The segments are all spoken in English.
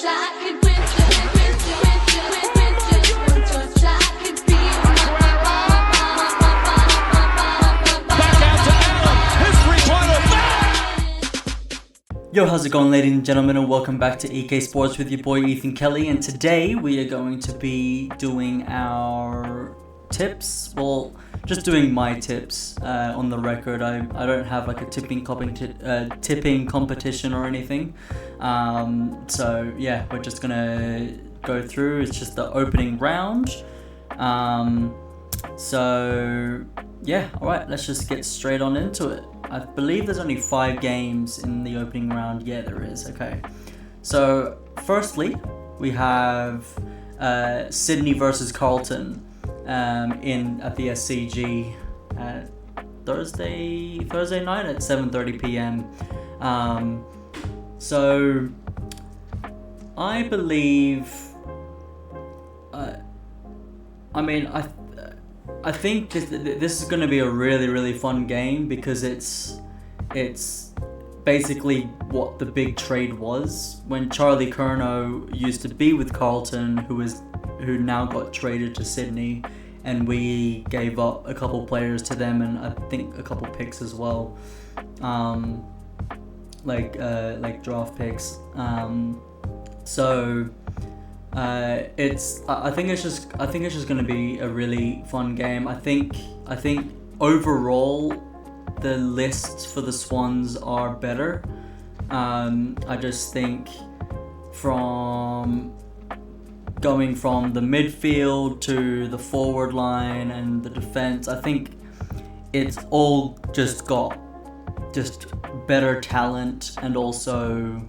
Yo, how's it going, ladies and gentlemen, and welcome back to EK Sports with your boy Ethan Kelly. And today we are going to be doing our tips. Well, just doing my tips on the record. I don't have like a tipping competition or anything. So yeah, we're just gonna go through. It's just the opening round. So yeah, all right. Let's just get straight on into it. I believe there's only 5 games in the opening round. Yeah, there is. Okay. So, firstly, we have Sydney versus Carlton at the SCG Thursday night at 7:30 p.m. So, I believe. I think this is going to be a really fun game because it's basically what the big trade was when Charlie Curnow used to be with Carlton, who now got traded to Sydney, and we gave up a couple players to them and I think a couple picks as well, like draft picks. I think it's just going to be a really fun game. I think overall the lists for the Swans are better. I just think from going from the midfield to the forward line and the defense, I think it's all just got better talent, and also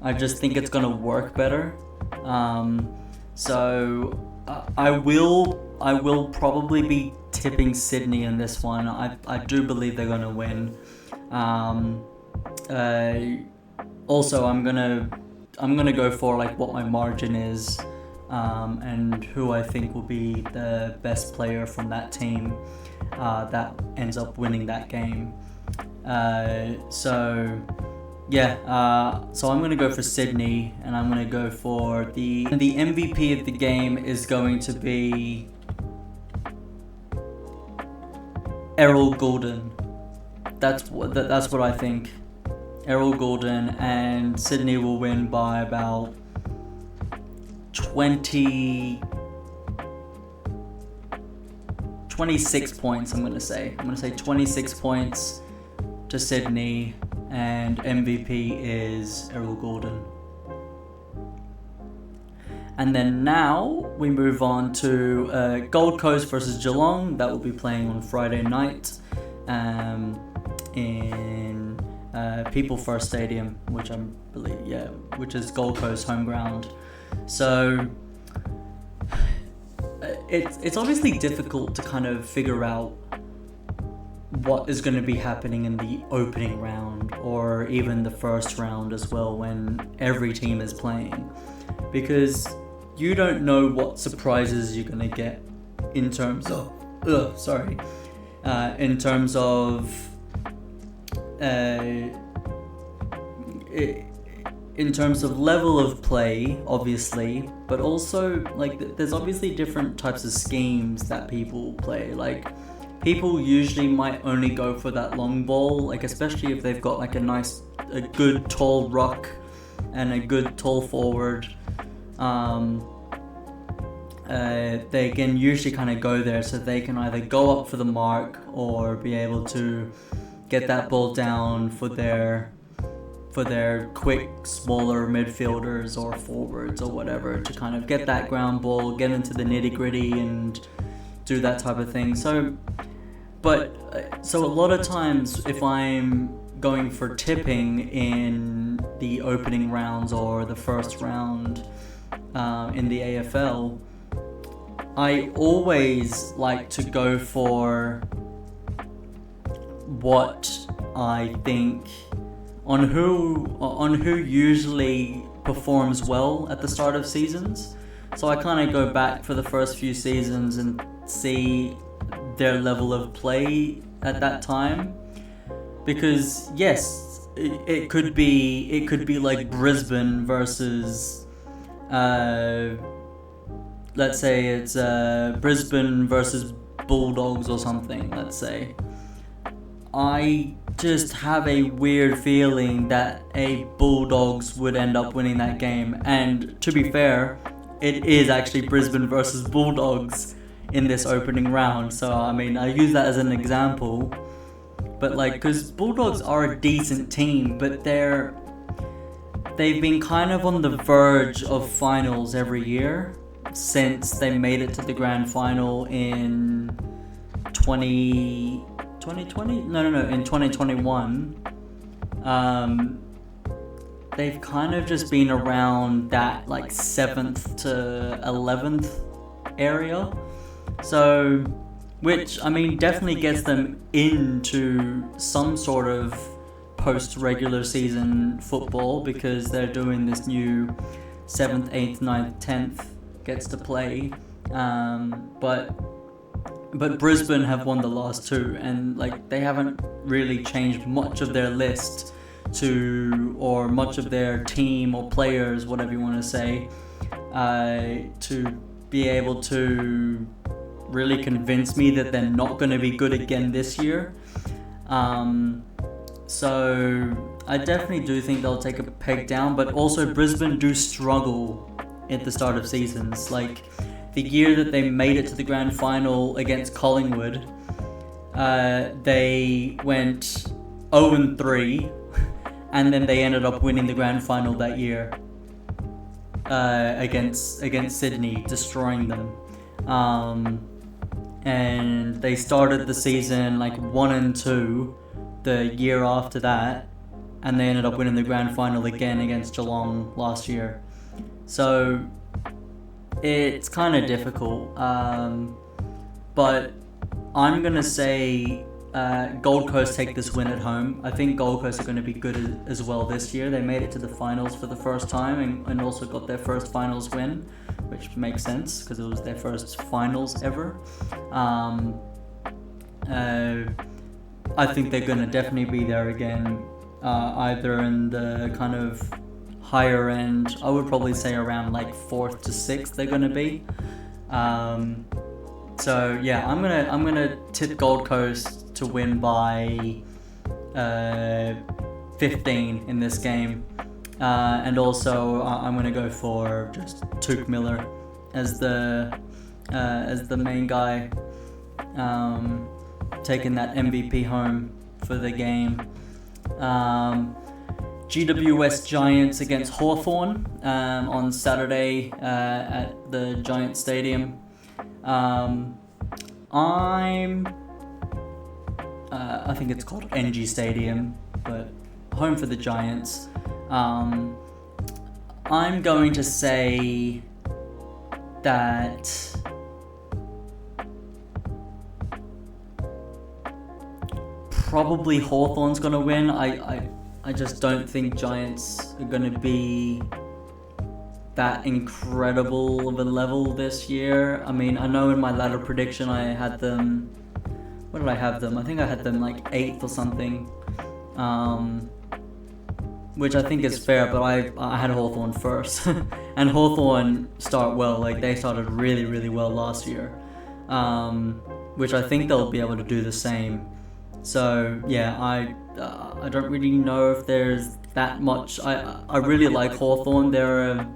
I just think it's going to work better. So I will probably be tipping Sydney in this one. I do believe they're gonna win. Also I'm gonna go for like what my margin is, and who I think will be the best player from that team that ends up winning that game. So I'm going to go for Sydney, and I'm going to go for the MVP of the game is going to be Errol Goulden. That's what I think. Errol Goulden, and Sydney will win by about 26 points. I'm going to say 26 points to Sydney. And MVP is Errol Goulden. And then now we move on to Gold Coast versus Geelong. That will be playing on Friday night in People First Stadium, which which is Gold Coast home ground. So it's obviously difficult to kind of figure out what is going to be happening in the opening round or even the first round as well, when every team is playing, because you don't know what surprises you're going to get in terms of level of play, obviously, but also like there's obviously different types of schemes that people play. Like, people usually might only go for that long ball, like especially if they've got like a good tall ruck and a good tall forward. They can usually kind of go there so they can either go up for the mark or be able to get that ball down for their quick, smaller midfielders or forwards or whatever, to kind of get that ground ball, get into the nitty gritty and do that type of thing. So a lot of times if I'm going for tipping in the opening rounds or the first round in the AFL, I always like to go for what I think on who usually performs well at the start of seasons. So I kind of go back for the first few seasons and see their level of play at that time, because yes, it could be like Brisbane versus let's say it's Brisbane versus Bulldogs or something, let's say. I just have a weird feeling that a Bulldogs would end up winning that game. And to be fair, it is actually Brisbane versus Bulldogs in this opening round. So, I mean, I use that as an example. But, like, because Bulldogs are a decent team, but they've been kind of on the verge of finals every year since they made it to the grand final in 2020? No, in 2021. They've kind of just been around that like 7th to 11th area. So, which, I mean, definitely gets them into some sort of post-regular season football, because they're doing this new 7th, 8th, 9th, 10th gets to play. But Brisbane have won the last two, and like they haven't really changed much of their list or much of their team or players, whatever you want to say, to be able to really convince me that they're not going to be good again this year. So I definitely do think they'll take a peg down, but also Brisbane do struggle at the start of seasons. Like, the year that they made it to the grand final against Collingwood, they went 0-3, and then they ended up winning the grand final that year against Sydney, destroying them. And they started the season like 1-2 the year after that, and they ended up winning the grand final again against Geelong last year. So it's kind of difficult, but I'm going to say Gold Coast take this win at home. I think Gold Coast are going to be good as well this year. They made it to the finals for the first time and also got their first finals win, which makes sense because it was their first finals ever. I think they're going to definitely be there again, either in the kind of higher end. I would probably say around like 4th to 6th they're going to be. So yeah, I'm gonna tip Gold Coast to win by 15 in this game, and also I'm gonna go for just Touk Miller as the main guy, taking that MVP home for the game. GWS Giants against Hawthorn on Saturday at the Giant Stadium. I think it's called NG Stadium, but home for the Giants. I'm going to say that probably Hawthorn's going to win. I just don't think Giants are going to be that incredible of a level this year. I mean, I know in my ladder prediction I had them... What did I have them? I think I had them like 8th or something. Which I think is fair, but I had Hawthorn first. And Hawthorn start well. Like, they started really, really well last year. Which I think they'll be able to do the same. So, yeah, I don't really know if there's that much. I really like Hawthorn. They're a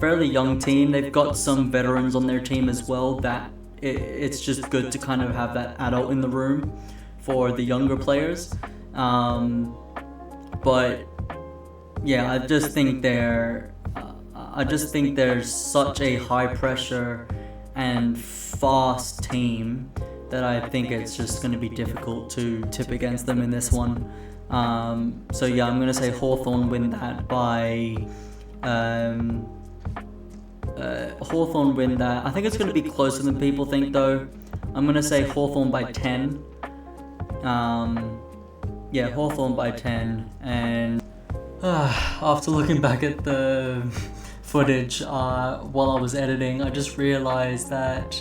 fairly young team. They've got some veterans on their team as well. That it's just good to kind of have that adult in the room for the younger players. But yeah, I just think there's such a high pressure and fast team that I think it's just going to be difficult to tip against them in this one. So yeah, I'm going to say Hawthorn win that by... Hawthorn win that. I think it's going to be closer than people think though. I'm going to say Hawthorn by 10. Yeah, Hawthorn by 10. And after looking back at the footage while I was editing, I just realised that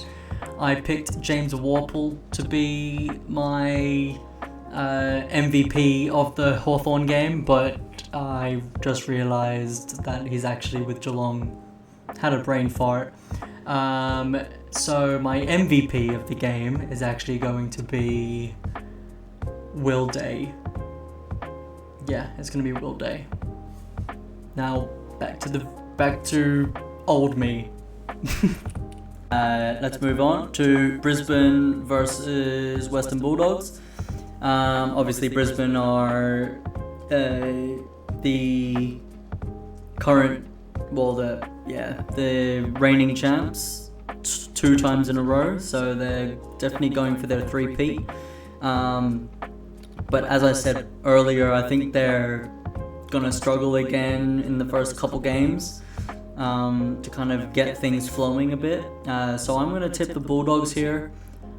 I picked James Worpel to be my MVP of the Hawthorn game, but I just realised that he's actually with Geelong. Had a brain fart. So my MVP of the game is actually going to be Will Day. Yeah, it's gonna be Will Day. Now back to old me. Let's move on to Brisbane versus Western Bulldogs. Obviously Brisbane are the current, the reigning champs 2 times in a row, so they're definitely going for their 3-peat. But as I said earlier, I think they're gonna struggle again in the first couple games to kind of get things flowing a bit. So I'm gonna tip the Bulldogs here.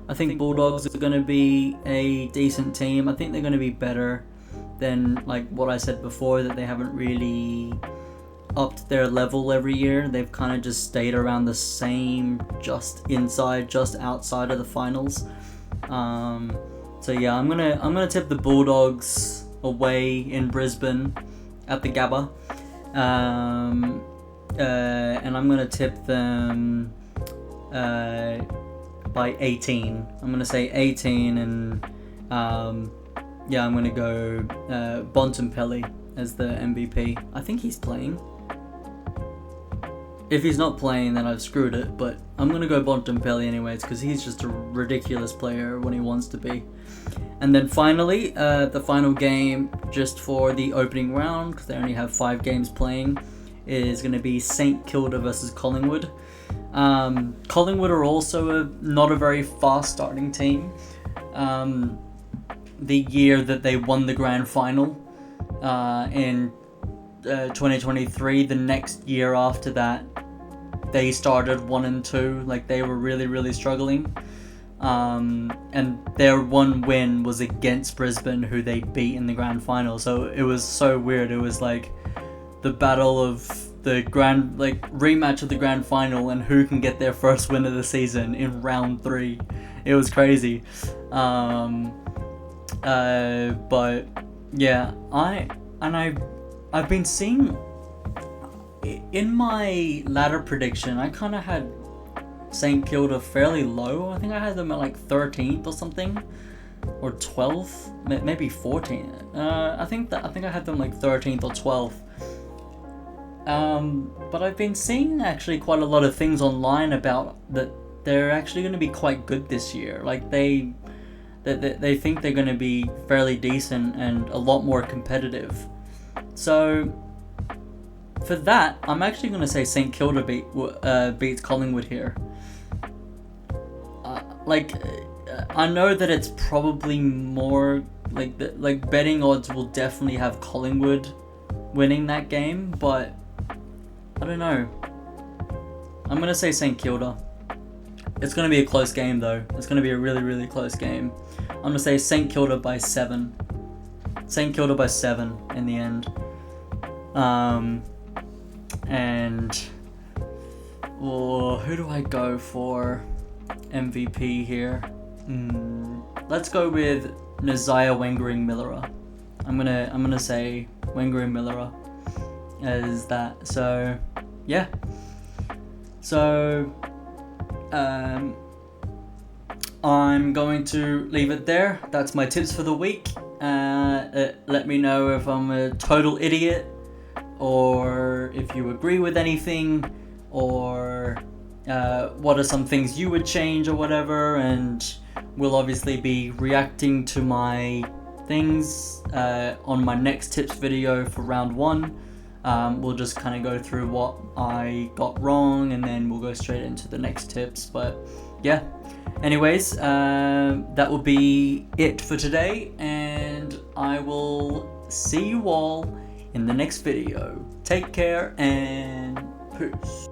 I think Bulldogs are gonna be a decent team. I think they're gonna be better than like what I said before, that they haven't really upped their level every year. They've kind of just stayed around the same, just outside of the finals. So yeah, I'm gonna tip the Bulldogs away in Brisbane at the Gabba, and I'm gonna tip them by 18. I'm gonna say 18, and I'm gonna go Bontempelli as the MVP. I think he's playing. If he's not playing, then I've screwed it, but I'm gonna go Bontempelli anyways, because he's just a ridiculous player when he wants to be. And then finally, the final game just for the opening round, because they only have 5 games playing, is going to be St Kilda versus Collingwood. Collingwood are also not a very fast starting team. The year that they won the grand final in 2023, the next year after that, they started 1-2. Like, they were really, really struggling. And their one win was against Brisbane, who they beat in the grand final. So it was so weird. It was like the battle of the rematch of the grand final, and who can get their first win of the season in round 3. It was crazy. But yeah, I've been seeing in my ladder prediction, I kind of had St Kilda fairly low. I think I had them at like 13th or something, or 12th, maybe 14th. I think I had them like 13th or 12th. But I've been seeing actually quite a lot of things online about that they're actually going to be quite good this year. Like they think they're going to be fairly decent and a lot more competitive. So for that, I'm actually going to say St Kilda beats Collingwood here. I know that it's probably more like betting odds will definitely have Collingwood winning that game, but I don't know. I'm gonna say St Kilda. It's gonna be a close game though. It's gonna be a really, really close game. I'm gonna say St Kilda by 7. St Kilda by 7 in the end. Who do I go for MVP here? Let's go with Nazaya Wengering-Millera. I'm gonna say Wengering-Millera as that. So yeah. So I'm going to leave it there. That's my tips for the week. Let me know if I'm a total idiot, or if you agree with anything, or what are some things you would change or whatever. And we'll obviously be reacting to my things on my next tips video for round 1. We'll just kind of go through what I got wrong, and then we'll go straight into the next tips. But yeah, anyways, that will be it for today, and I will see you all in the next video. Take care and peace.